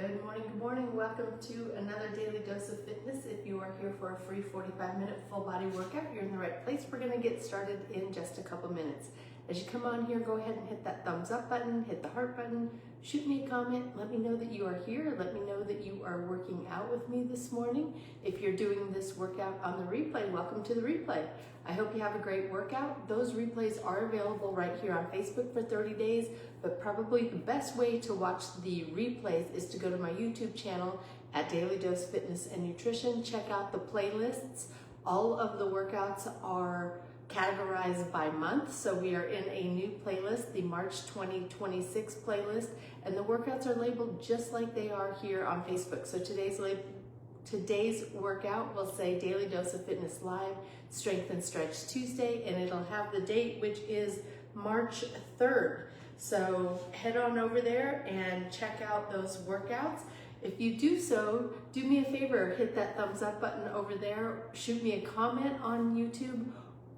Good morning. Welcome to another Daily Dose of Fitness. If you are here for a free 45-minute full body workout, you're in the right place. We're gonna get started in just a couple minutes. As you come on here, go ahead and hit that thumbs up button, hit the heart button, shoot me a comment, let me know that you are here, let me know that you are working out with me this morning. If you're doing this workout on the replay, welcome to the replay. I hope you have a great workout. Those replays are available right here on Facebook for 30 days, but probably the best way to watch the replays is to go to my YouTube channel at Daily Dose Fitness and Nutrition. Check out the playlists. All of the workouts are categorized by month, so we are in a new playlist, the March 2026 playlist, and the workouts are labeled just like they are here on Facebook. So today's workout will say Daily Dose of Fitness Live Strength and Stretch Tuesday, and it'll have the date, which is March 3rd. So head on over there and check out those workouts. If you do so, do me a favor, hit that thumbs up button over there, shoot me a comment on YouTube,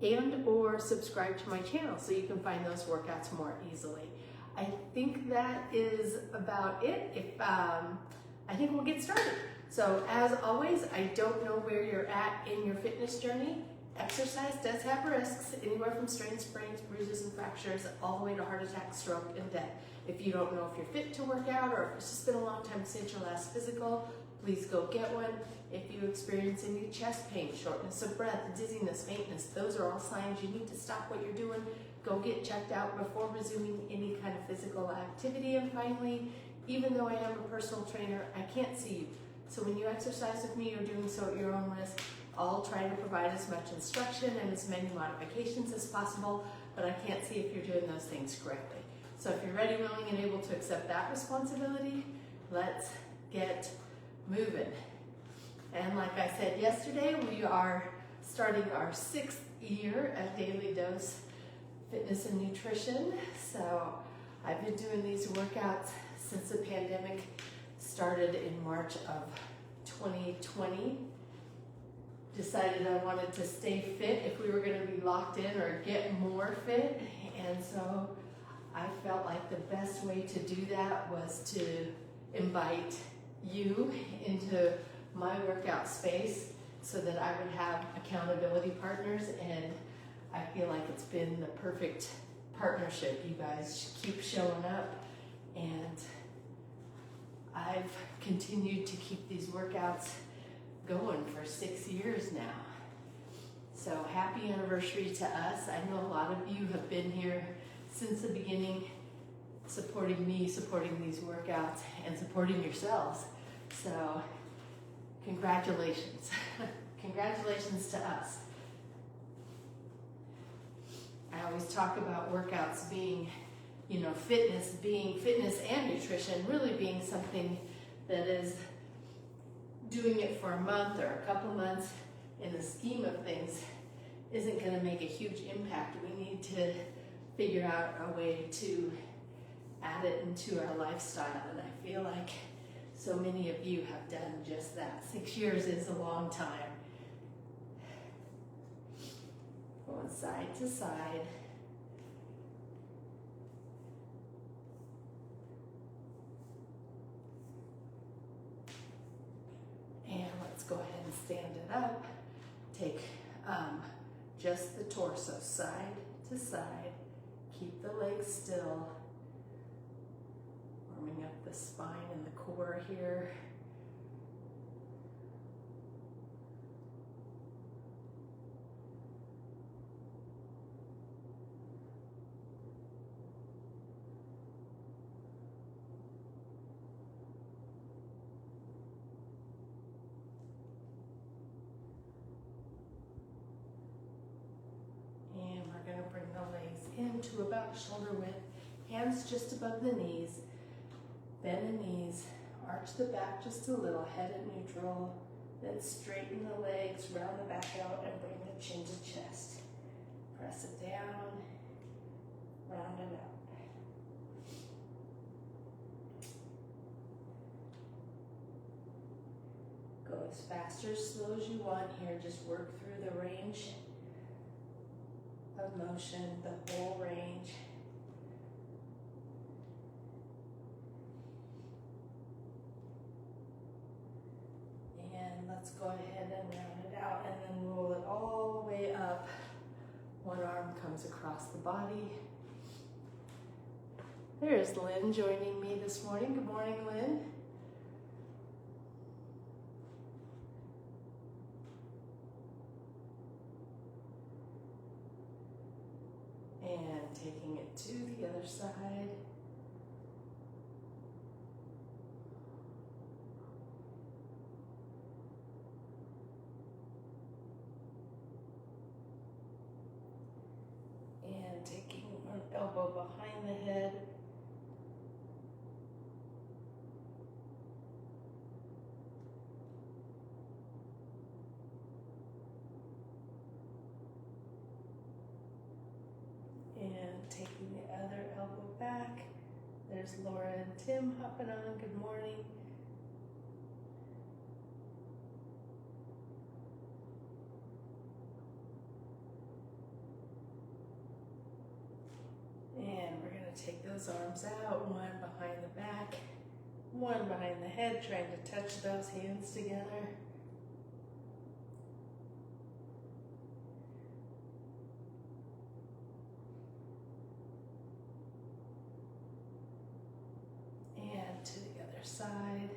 and or subscribe to my channel so you can find those workouts more easily. I think that is about it. I think we'll get started. So as always, I don't know where you're at in your fitness journey. Exercise does have risks, anywhere from strains, sprains, bruises, and fractures, all the way to heart attack, stroke, and death. If you don't know if you're fit to work out, or if it's just been a long time since your last physical, please go get one. If you experience any chest pain, shortness of breath, dizziness, faintness, those are all signs you need to stop what you're doing. Go get checked out before resuming any kind of physical activity. And finally, even though I am a personal trainer, I can't see you. So when you exercise with me, you're doing so at your own risk. I'll try to provide as much instruction and as many modifications as possible, but I can't see if you're doing those things correctly. So if you're ready, willing, and able to accept that responsibility, let's get moving. And like I said yesterday, we are starting our 6th year at Daily Dose Fitness and Nutrition. So I've been doing these workouts since the pandemic started in March of 2020. Decided I wanted to stay fit if we were going to be locked in or get more fit, and so I felt like the best way to do that was to invite you into my workout space so that I would have accountability partners, and I feel like it's been the perfect partnership. You guys keep showing up, and I've continued to keep these workouts going for 6 years now. So happy anniversary to us. I know a lot of you have been here since the beginning, supporting me, supporting these workouts, and supporting yourselves. So congratulations. Congratulations to us. I always talk about workouts being, fitness and nutrition really being something that is doing it for a month or a couple months in the scheme of things isn't going to make a huge impact. We need to figure out a way to add it into our lifestyle, and I feel like so many of you have done just that. 6 years is a long time. Going side to side. Go ahead and stand it up. Take just the torso side to side. Keep the legs still. Warming up the spine and the core here. Bring the legs into about shoulder width, hands just above the knees, bend the knees, arch the back just a little, head at neutral, then straighten the legs, round the back out, and bring the chin to chest. Press it down, round it out. Go as fast or as slow as you want here, just work through the range of motion, the whole range. let's go ahead and round it out and then roll it all the way up. One arm comes across the body. There's Lynn joining me this morning. Good morning, Lynn. And taking it to the other side. And taking one elbow behind the head. And taking the other elbow back. There's Laura and Tim hopping on. Good morning. And we're going to take those arms out, one behind the back, one behind the head, trying to touch those hands together. And to the other side.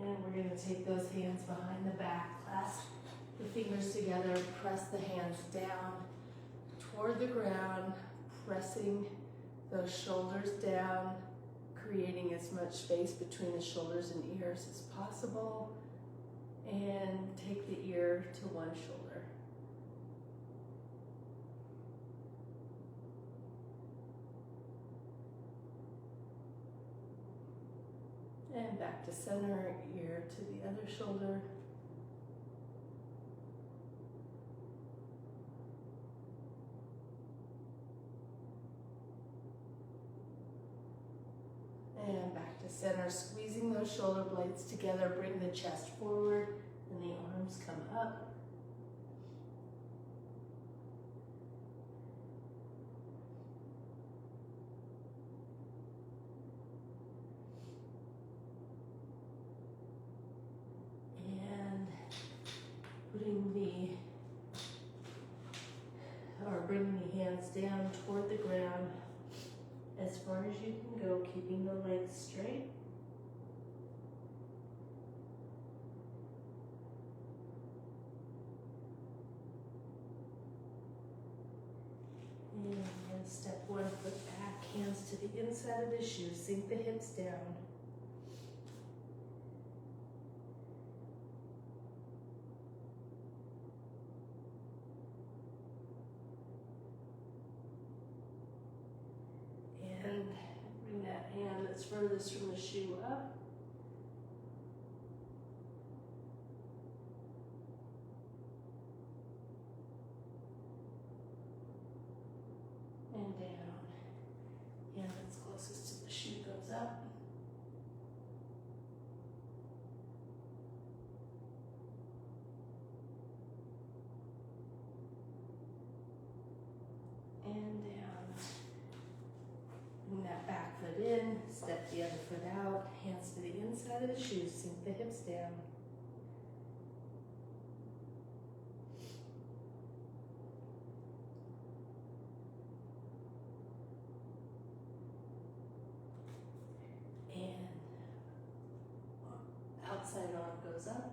And we're going to take those hands behind the back, clasp the fingers together, press the hands down toward the ground, pressing those shoulders down, creating as much space between the shoulders and ears as possible, and take the ear to one shoulder. And back to center, ear to the other shoulder. And back to center, squeezing those shoulder blades together, bring the chest forward and the arms come up. Bringing the hands down toward the ground as far as you can go, keeping the legs straight. And then step 1 foot back, hands to the inside of the shoe, sink the hips down. Bring that hand that's furthest from the shoe up. And down. Hand that's closest to the shoe goes up. And down. Bring that back foot in, step the other foot out, hands to the inside of the shoe, sink the hips down. And outside arm goes up.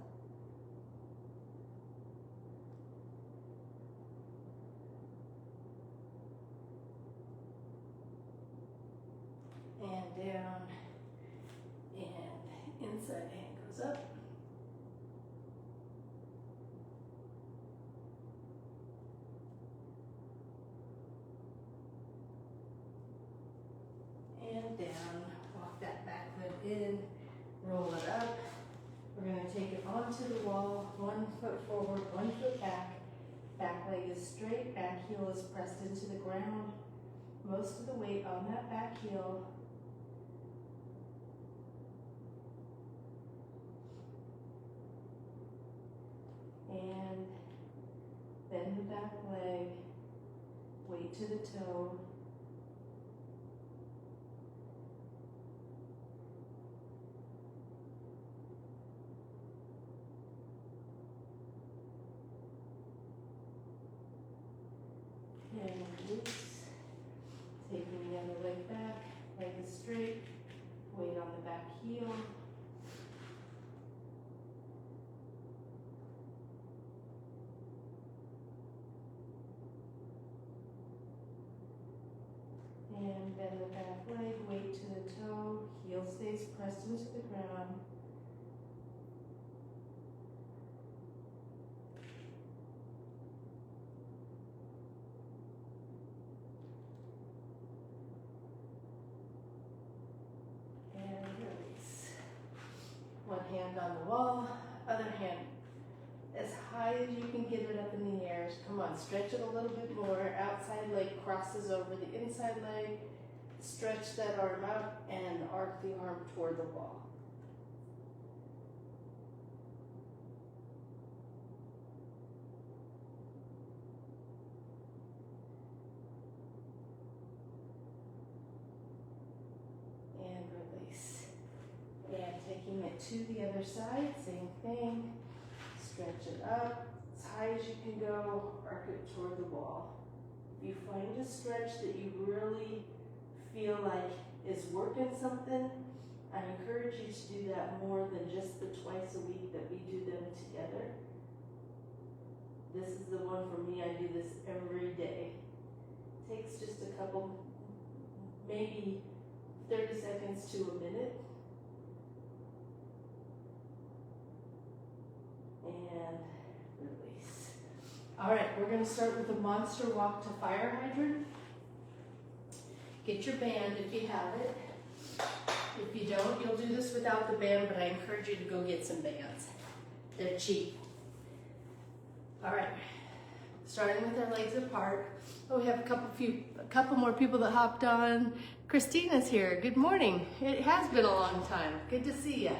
And down, and inside hand goes up. And down, walk that back foot in, roll it up. We're going to take it onto the wall, 1 foot forward, 1 foot back. Back leg is straight, back heel is pressed into the ground. Most of the weight on that back heel. back leg, weight to the toe. And release. Taking the other leg back, leg is straight, weight on the back heel. And bend the back leg, weight to the toe, heel stays pressed into the ground. And release. One hand on the wall, other hand as high as you can get it up in the air. Come on, stretch it a little bit more. Outside leg crosses over the inside leg. Stretch that arm out and arc the arm toward the wall. And release. And taking it to the other side, same thing. Stretch it up as high as you can go, arc it toward the wall. If you find a stretch that you really feel like is working something, I encourage you to do that more than just the twice a week that we do them together. This is the one for me. I do this every day. Takes just a couple, maybe 30 seconds to a minute. And release. All right, we're going to start with the monster walk to fire hydrant. Get your band if you have it. If you don't, you'll do this without the band, but I encourage you to go get some bands. They're cheap. All right, starting with our legs apart. Oh, we have a couple more people that hopped on. Christina's here. Good morning. It has been a long time. Good to see you.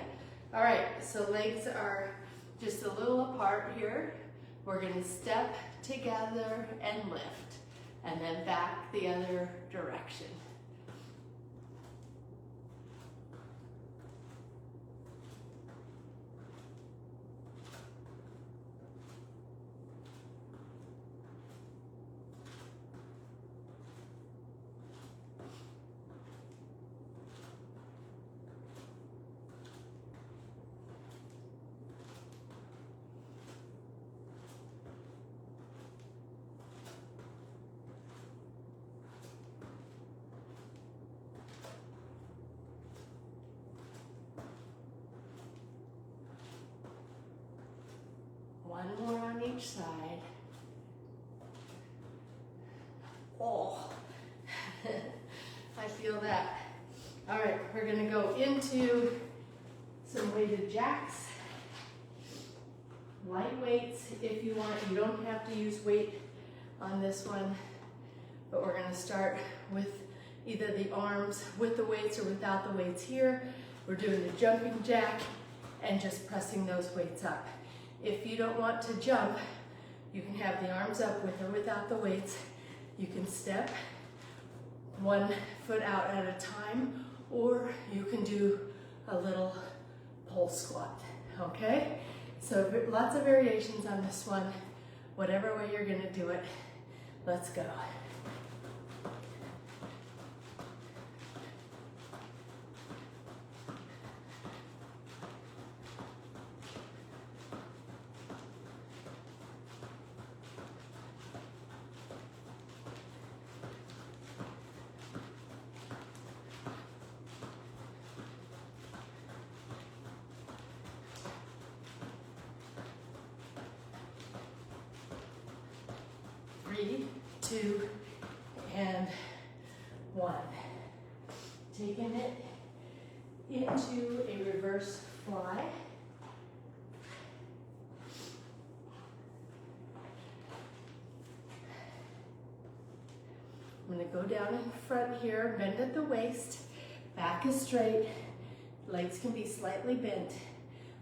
All right, so legs are just a little apart here. We're going to step together and lift, and then back the other direction. One more on each side. Oh, I feel that. All right, we're gonna go into some weighted jacks. Light weights if you want. You don't have to use weight on this one, but we're gonna start with either the arms with the weights or without the weights here. We're doing a jumping jack and just pressing those weights up. If you don't want to jump, you can have the arms up with or without the weights. You can step one foot out at a time, or you can do a little pole squat, okay? So lots of variations on this one. Whatever way you're gonna do it, let's go. Three, two, and one. Taking it into a reverse fly. I'm going to go down in front here, bend at the waist, back is straight, legs can be slightly bent,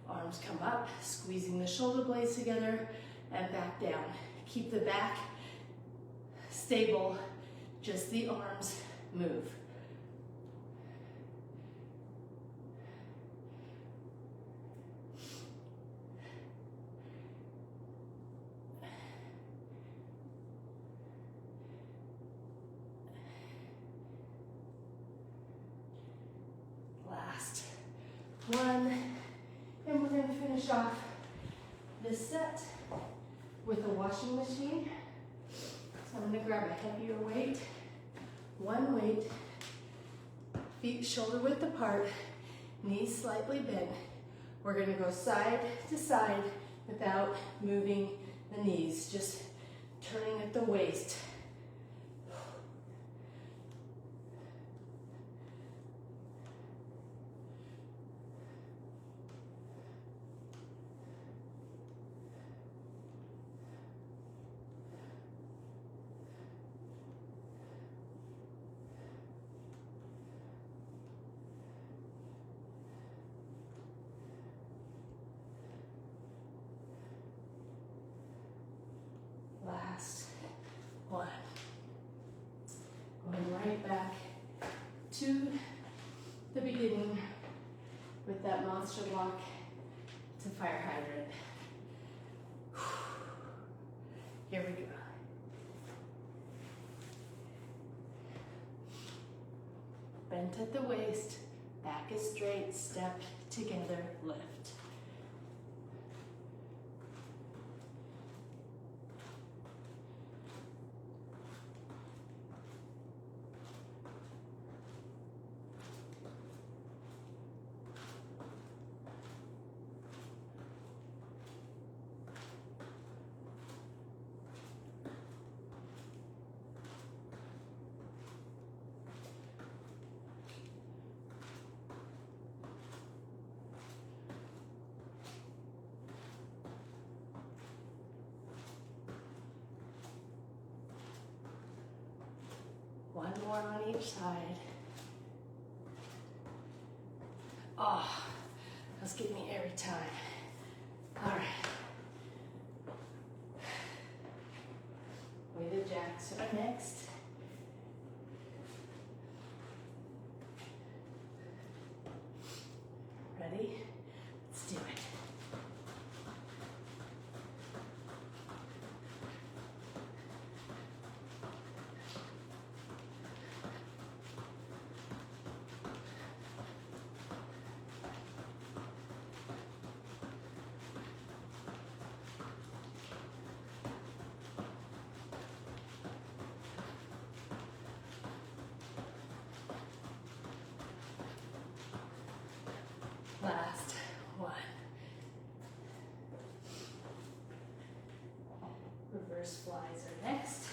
arms come up, squeezing the shoulder blades together, and back down. Keep the back stable, just the arms move. Last one, and we're going to finish off this set with a washing machine. So I'm going to grab a heavier weight, one weight, feet shoulder width apart, knees slightly bent. We're going to go side to side without moving the knees, just turning at the waist. Last one. Going right back to the beginning with that monster walk to fire hydrant. Here we go. Bent at the waist, back is straight, step together, lift. One more on each side. Oh, that's getting me every time. All right. Weighted jacks are next. Ready? Let's do it. Last one. Reverse flies are next.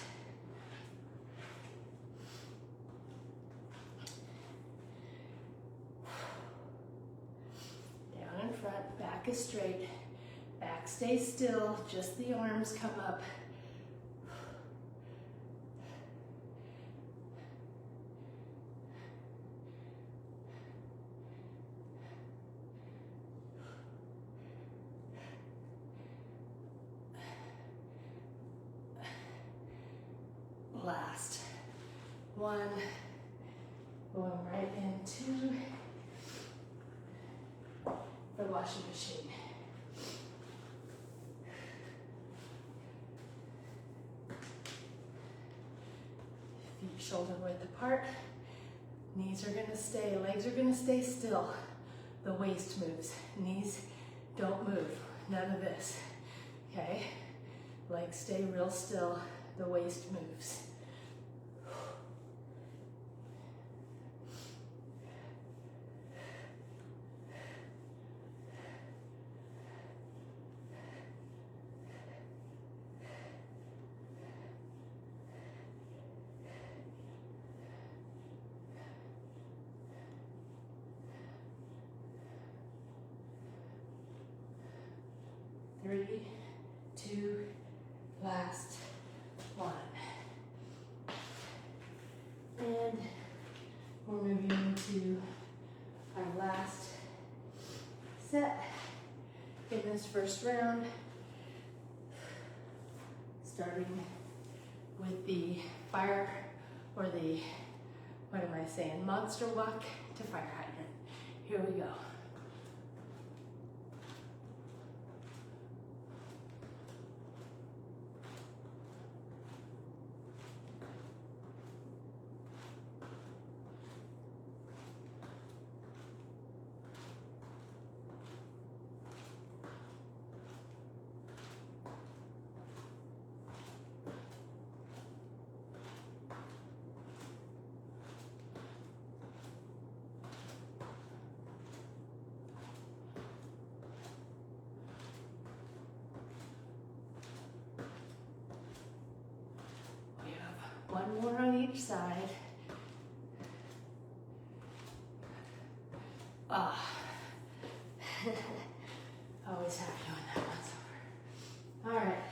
Down in front, back is straight. Back stays still, just the arms come up. Last one, going right into the washing machine. Feet shoulder width apart, knees are gonna stay, legs are gonna stay still. The waist moves, knees don't move, none of this, okay? Legs stay real still, the waist moves. Three, two, last one. And we're moving into our last set in this first round. starting with the fire, or the, what am I saying, monster walk to fire hydrant. Here we go. One more on each side. Ah, always happy when that one's over. All right,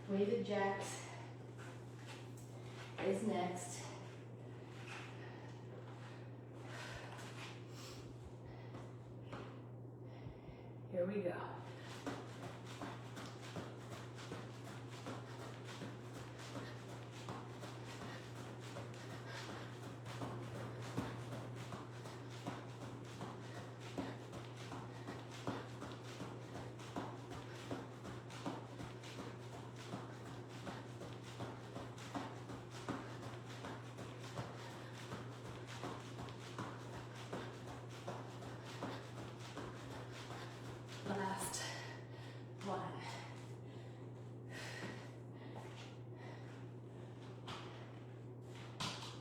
weighted jacks is next. Here we go. Last one.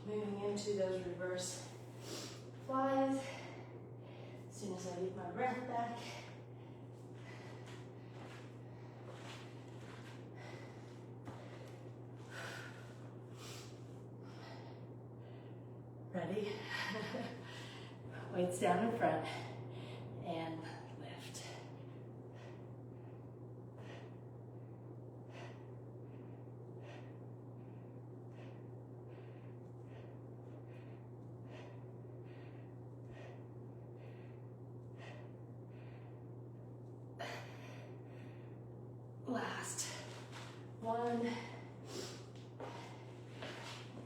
Moving into those reverse flies. As soon as I get my breath back. Ready? Weights down in front and lift. Last one.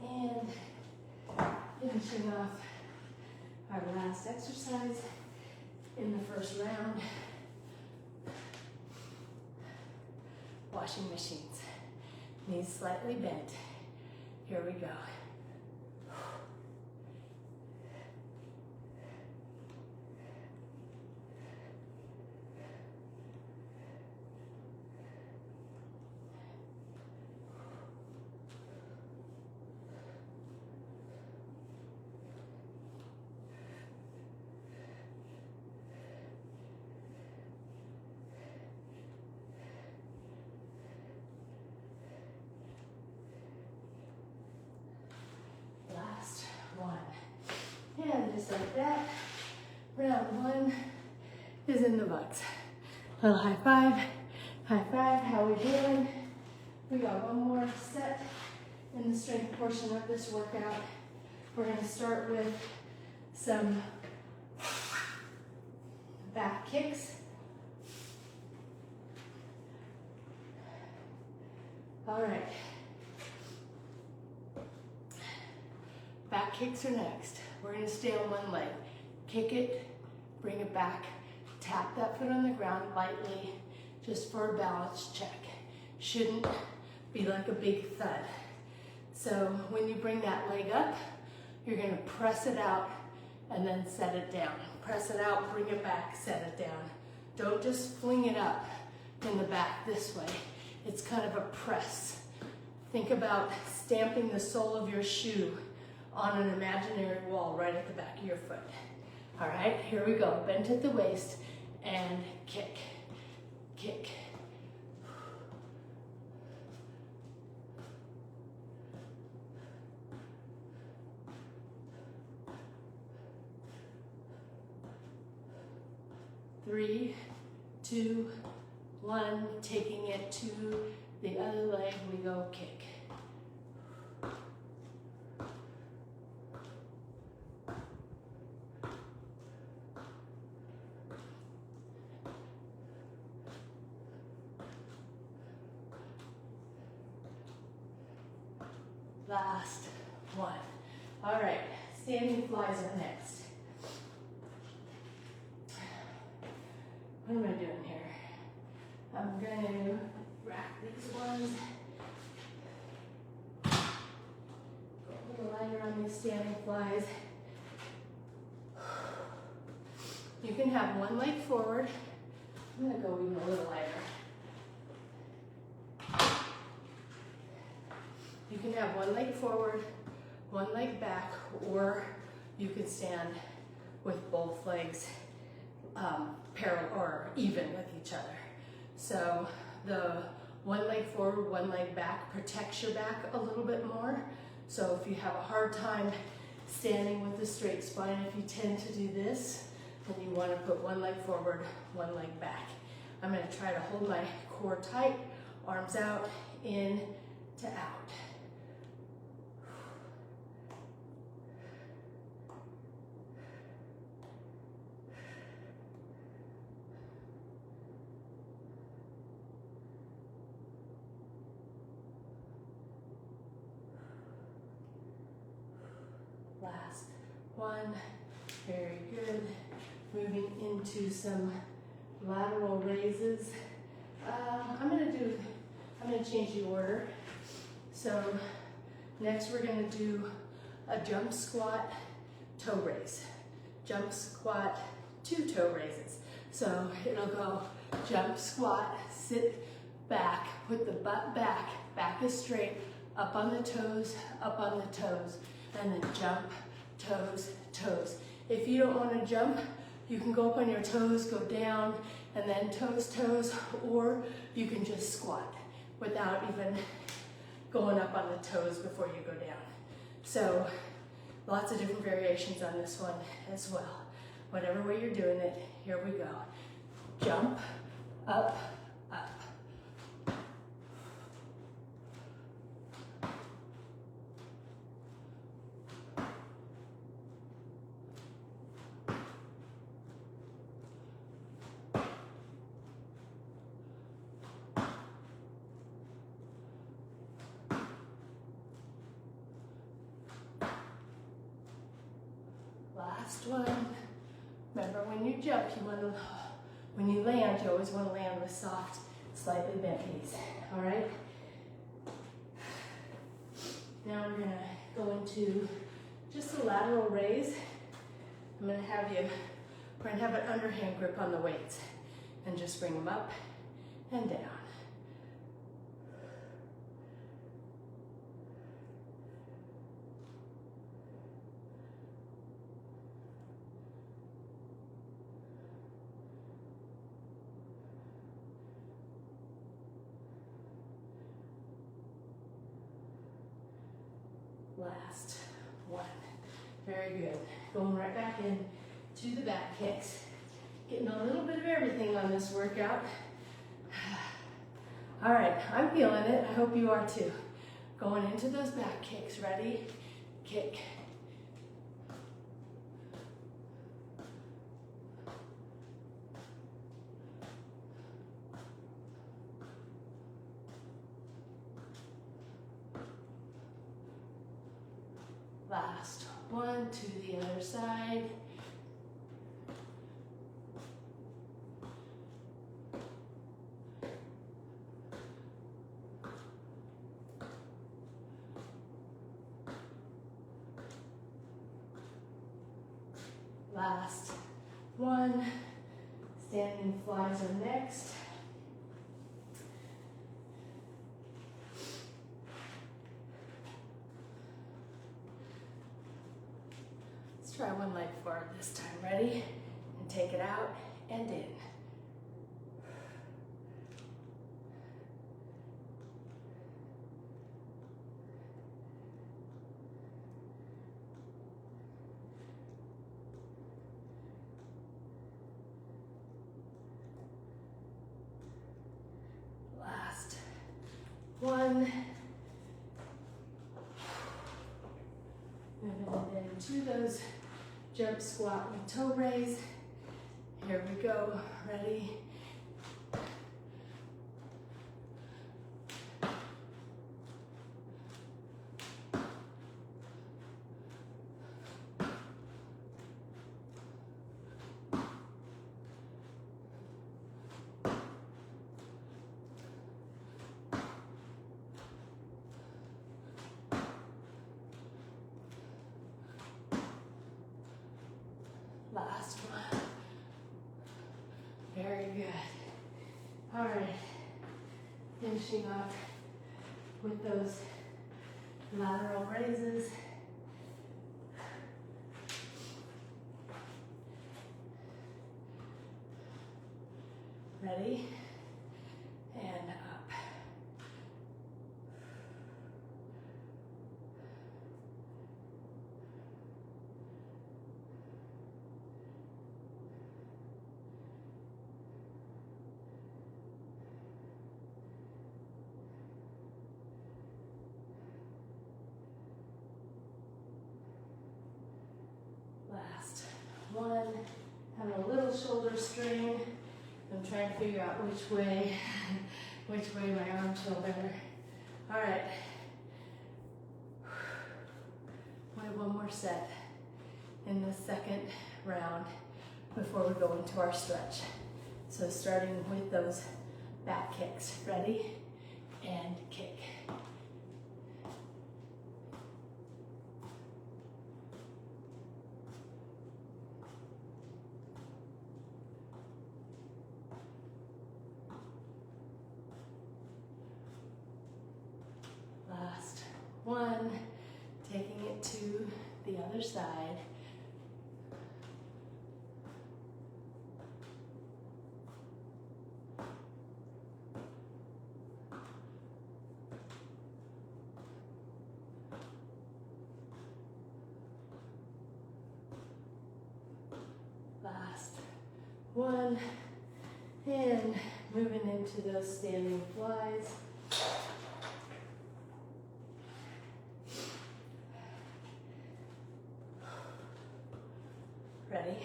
And finishing off our last exercise in the first round. Washing machines. Knees slightly bent. Here we go. And just like that, round one is in the books. Little high five, how we doing? We got one more set in the strength portion of this workout. We're gonna start with some back kicks. All right, back kicks are next. We're gonna stay on one leg. Kick it, bring it back, tap that foot on the ground lightly, just for a balance check. Shouldn't be like a big thud. So when you bring that leg up, you're gonna press it out and then set it down. Press it out, bring it back, set it down. Don't just fling it up in the back this way. It's kind of a press. Think about stamping the sole of your shoe on an imaginary wall right at the back of your foot. All right, here we go. Bend at the waist and kick, kick. Three, two, one. Taking it to the other leg, we go kick. Last one. All right, standing flies are next. What am I doing here? I'm going to rack these ones. Go a little lighter on these standing flies. You can have one leg forward. I'm going to go even a little lighter. You can have one leg forward, one leg back, or you can stand with both legs parallel or even with each other. So the one leg forward, one leg back protects your back a little bit more. So if you have a hard time standing with a straight spine, if you tend to do this, then you want to put one leg forward, one leg back. I'm going to try to hold my core tight, arms out, in to out. Last one, very good. Moving into some lateral raises. I'm gonna change the order. So next we're gonna do a jump squat, toe raise. Jump squat, 2 toe raises. So it'll go jump squat, sit back, put the butt back, back is straight, up on the toes, and then jump, toes, toes. If you don't want to jump, you can go up on your toes, go down, and then toes, toes, or you can just squat without even going up on the toes before you go down. So lots of different variations on this one as well. Whatever way you're doing it, here we go. Jump, up, up. Last one. Remember, when you jump, when you land, you always want to land with soft, slightly bent knees. All right? Now we're going to go into just a lateral raise. we're going to have an underhand grip on the weights and just bring them up and down. Last one. Very good. Going right back in to the back kicks. Getting a little bit of everything on this workout. All right, I'm feeling it. I hope you are too. Going into those back kicks. Ready? Kick. Last one, to the other side. Last one, standing flies are next. Try one leg forward this time. Ready? And take it out and in. Last one. And then to those jump squat with toe raise. Here we go. Ready? Last one. Very good. All right. Finishing off with those lateral raises. Ready? And up. Last one. Have a little shoulder strain. I'm trying to figure out which way my arm shoulder. All right. We have one more set in the second round before we go into our stretch. So starting with those back kicks. Ready? And kick. Last one, taking it to the other side. Last one, and moving into those standing flies. Ready?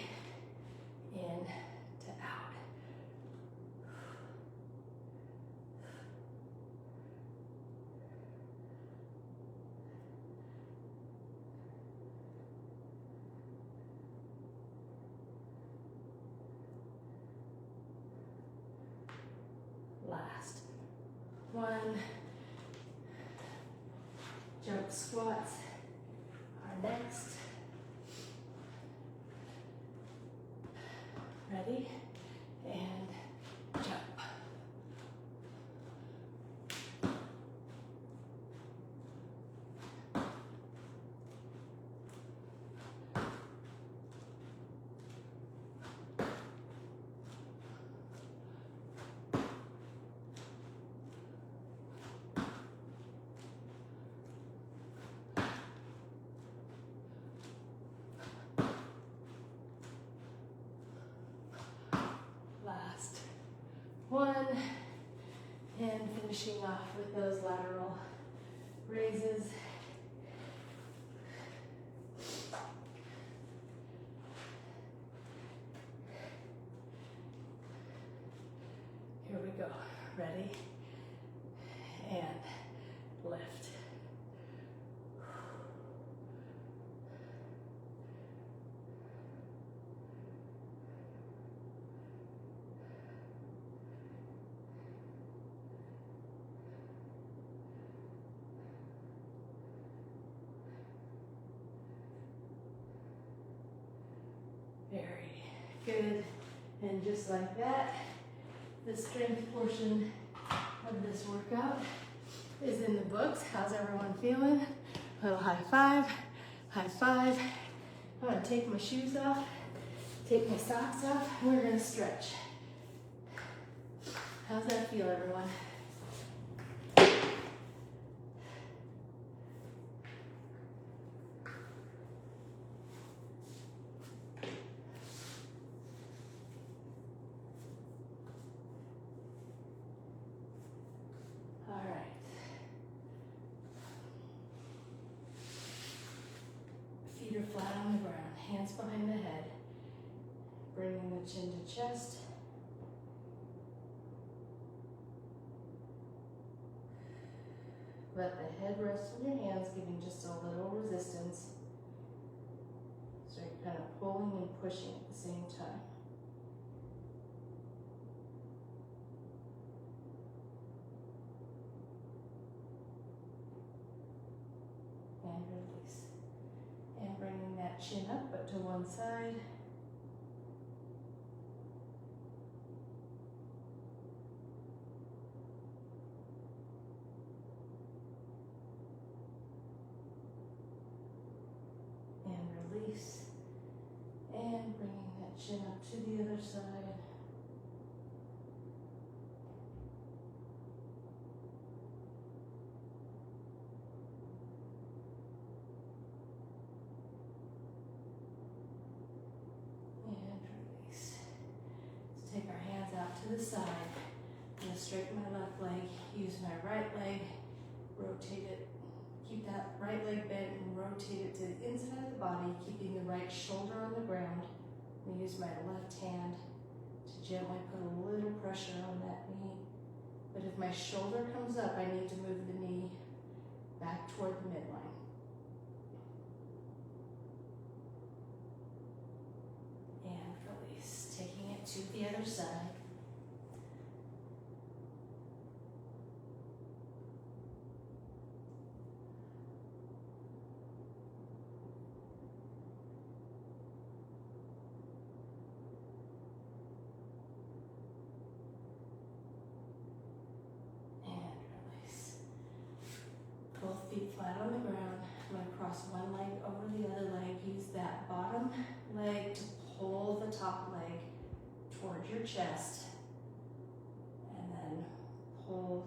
In to out. Last one. Jump squats are next. Ready? And jump. Last one, and finishing off with those lateral raises. Here we go. Ready? And lift. Very good. And just like that, the strength portion of this workout is in the books. How's everyone feeling? A little high five, high five. I'm gonna take my shoes off, take my socks off, and we're gonna stretch. How's that feel, everyone? Feet are flat on the ground, hands behind the head. Bringing the chin to chest. Let the head rest on your hands, giving just a little resistance. So you're kind of pulling and pushing at the same time. And release. And bringing that chin up, but to one side. Chin up to the other side. And release. Let's take our hands out to the side. I'm going to straighten my left leg, use my right leg, rotate it. Keep that right leg bent and rotate it to the inside of the body, keeping the right shoulder on the ground. I'm going to use my left hand to gently put a little pressure on that knee. But if my shoulder comes up, I need to move the knee back toward the midline. And release, taking it to the other side. Both feet flat on the ground. I'm going to cross one leg over the other leg. Use that bottom leg to pull the top leg toward your chest. And then pull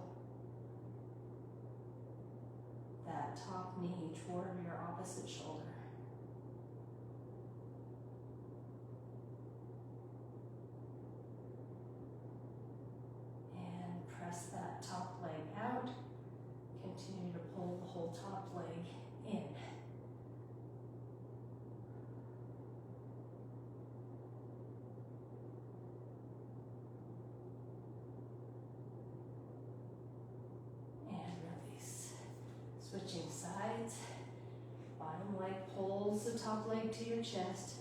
that top knee toward your opposite shoulder. And press that top leg out. Continue to pull the whole top leg in. And release. Switching sides. Bottom leg pulls the top leg to your chest,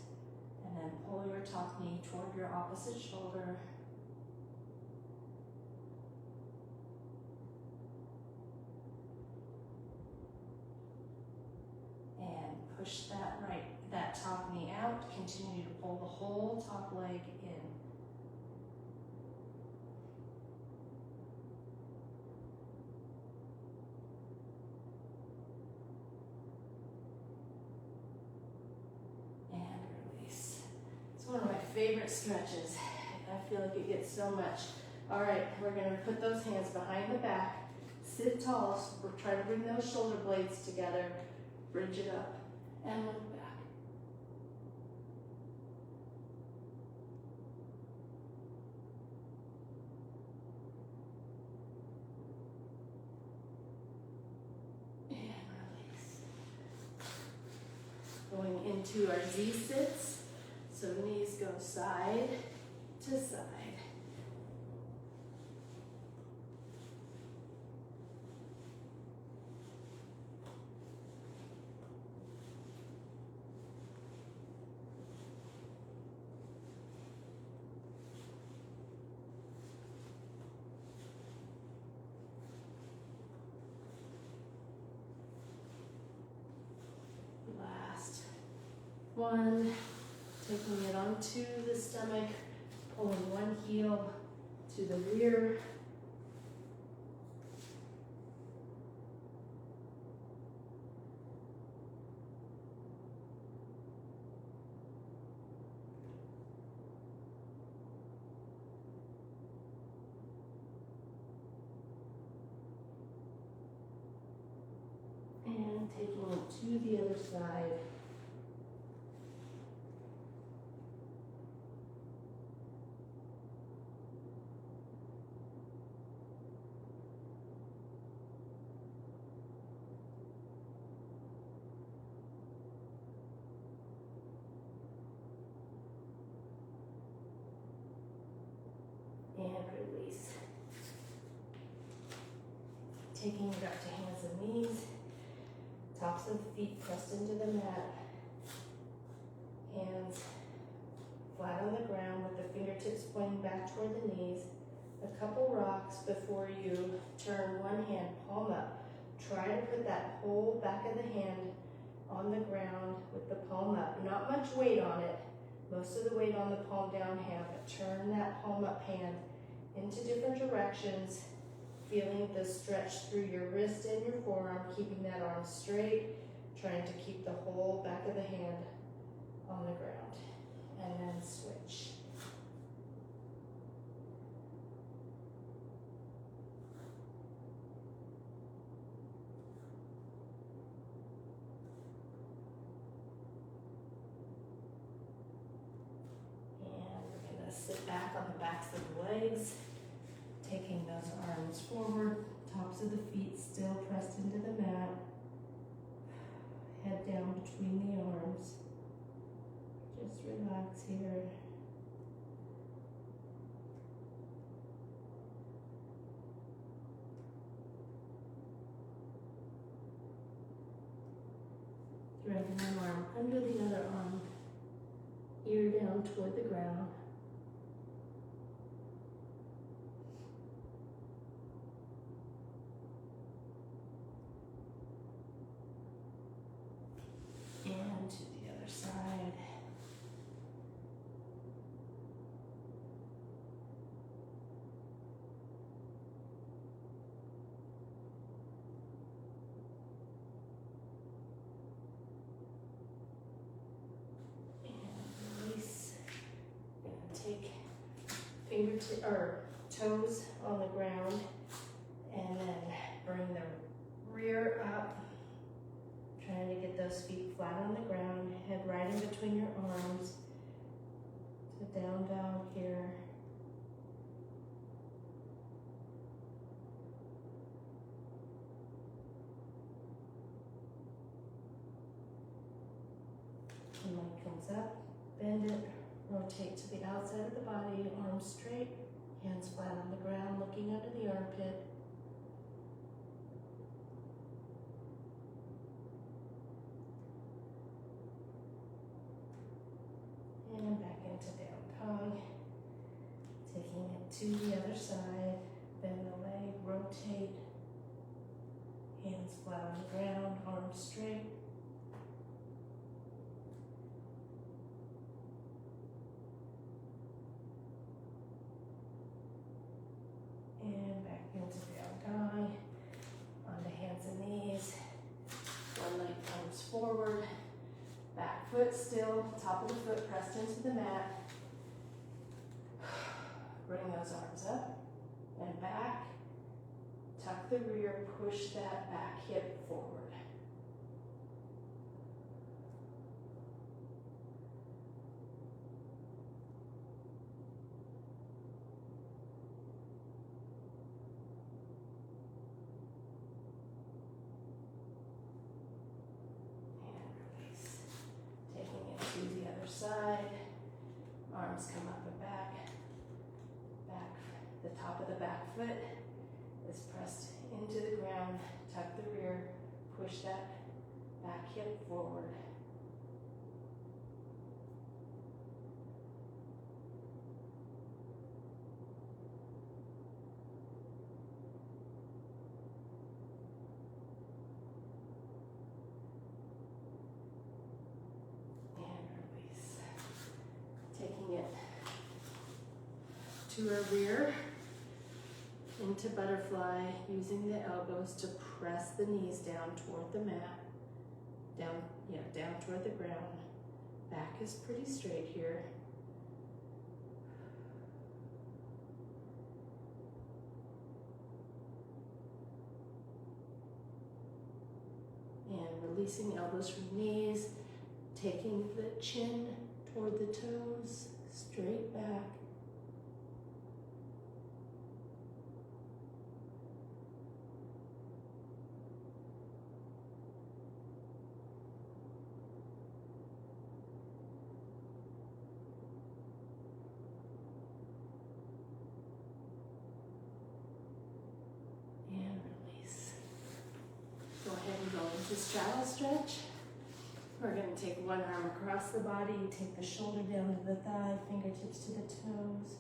and then pull your top knee toward your opposite shoulder. Push that top knee out. Continue to pull the whole top leg in. And release. It's one of my favorite stretches. I feel like it gets so much. All right, we're gonna put those hands behind the back. Sit tall, so we're trying to bring those shoulder blades together. Bridge it up. And look back. And release. Going into our Z sits. So knees go side to side. One, taking it onto the stomach, pulling one heel to the rear. And taking it to the other side. And release. Taking it up to hands and knees, tops of the feet pressed into the mat, hands flat on the ground with the fingertips pointing back toward the knees. A couple rocks before you turn one hand palm up. Try to put that whole back of the hand on the ground with the palm up. Not much weight on it. Most of the weight on the palm down hand, but turn that palm up hand into different directions, feeling the stretch through your wrist and your forearm, keeping that arm straight, trying to keep the whole back of the hand on the ground. and then switch. And we're gonna sit back on the backs of the legs, taking those arms forward, tops of the feet still pressed into the mat, head down between the arms. Just relax here. Dragging one arm under the other arm, ear down toward the ground. And to the other side. And release. And take fingertips or toes on the ground, and then bring the rear up. Trying to get those feet flat on the ground, head right in between your arms. So down dog here. And leg comes up, bend it, rotate to the outside of the body, arms straight, hands flat on the ground, looking under the armpit. And back into down dog. Taking it to the other side. Bend the leg, rotate. Hands flat on the ground, arms straight. And back into down dog. Onto hands and knees. One leg comes forward. Back foot still, top of the foot pressed into the mat. Bring those arms up and back. Tuck the rear, push that back hip forward. Side, arms come up and back, the top of the back foot is pressed into the ground, tuck the rear, push that back hip forward. To our rear, into butterfly, using the elbows to press the knees down toward the mat, down toward the ground. Back is pretty straight here. And releasing elbows from knees, taking the chin toward the toes, straight back. Straddle stretch. We're going to take one arm across the body, take the shoulder down to the thigh, fingertips to the toes.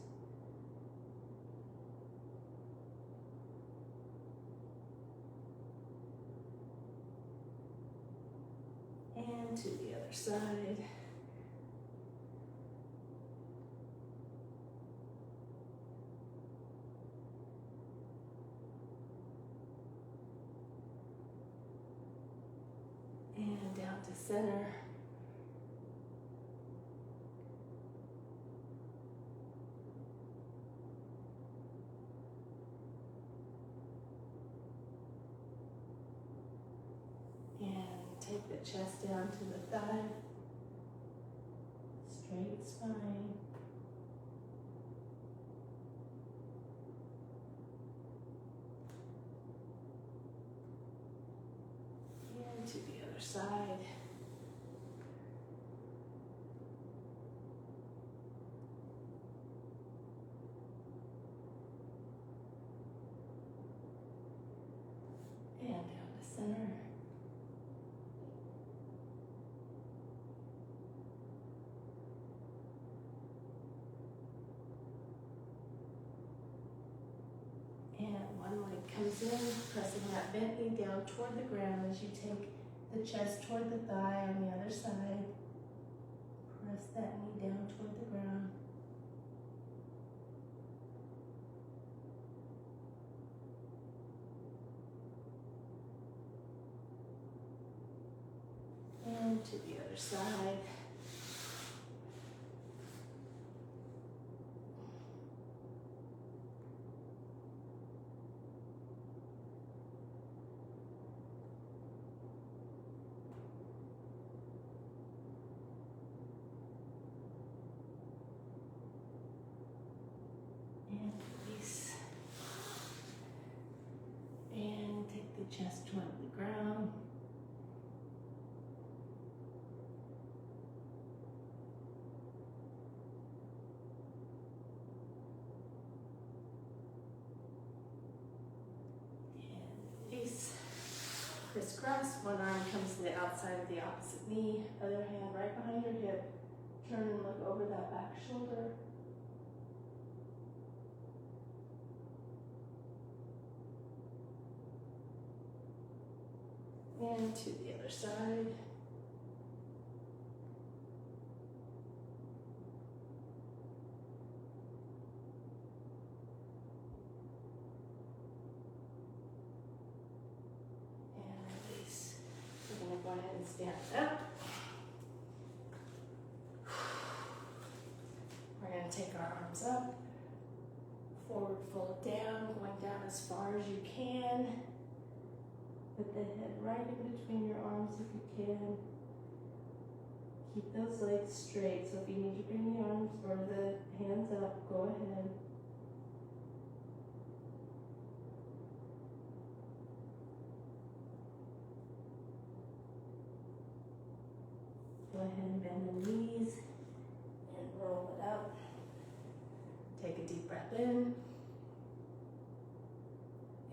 And to the other side. And down to center. take the chest down to the thigh. Straight spine. And to the other side. And down to center. And one leg comes in, pressing that bent knee down toward the ground as you take the chest toward the thigh on the other side. Press that knee down toward the ground. And to the other side. And release. And take the chest toward the ground. Crisscross, one arm comes to the outside of the opposite knee, other hand right behind your hip. Turn and look over that back shoulder. And to the other side. Go ahead and stand up. We're going to take our arms up, forward fold down, going down as far as you can. Put the head right in between your arms if you can. Keep those legs straight, so if you need to bring the arms or the hands up, go ahead. Go ahead and bend the knees and roll it up. Take a deep breath in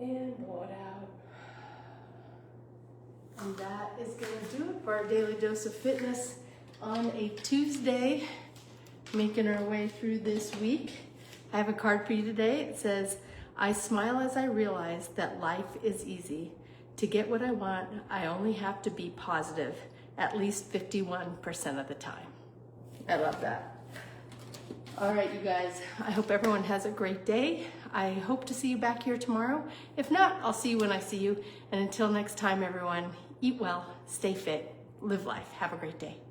and blow it out. And that is going to do it for our daily dose of fitness on a Tuesday, making our way through this week. I have a card for you today. It says, I smile as I realize that life is easy. To get what I want, I only have to be positive at least 51% of the time. I love that. All right, you guys, I hope everyone has a great day. I hope to see you back here tomorrow. If not, I'll see you when I see you. And until next time, everyone, eat well, stay fit, live life. Have a great day.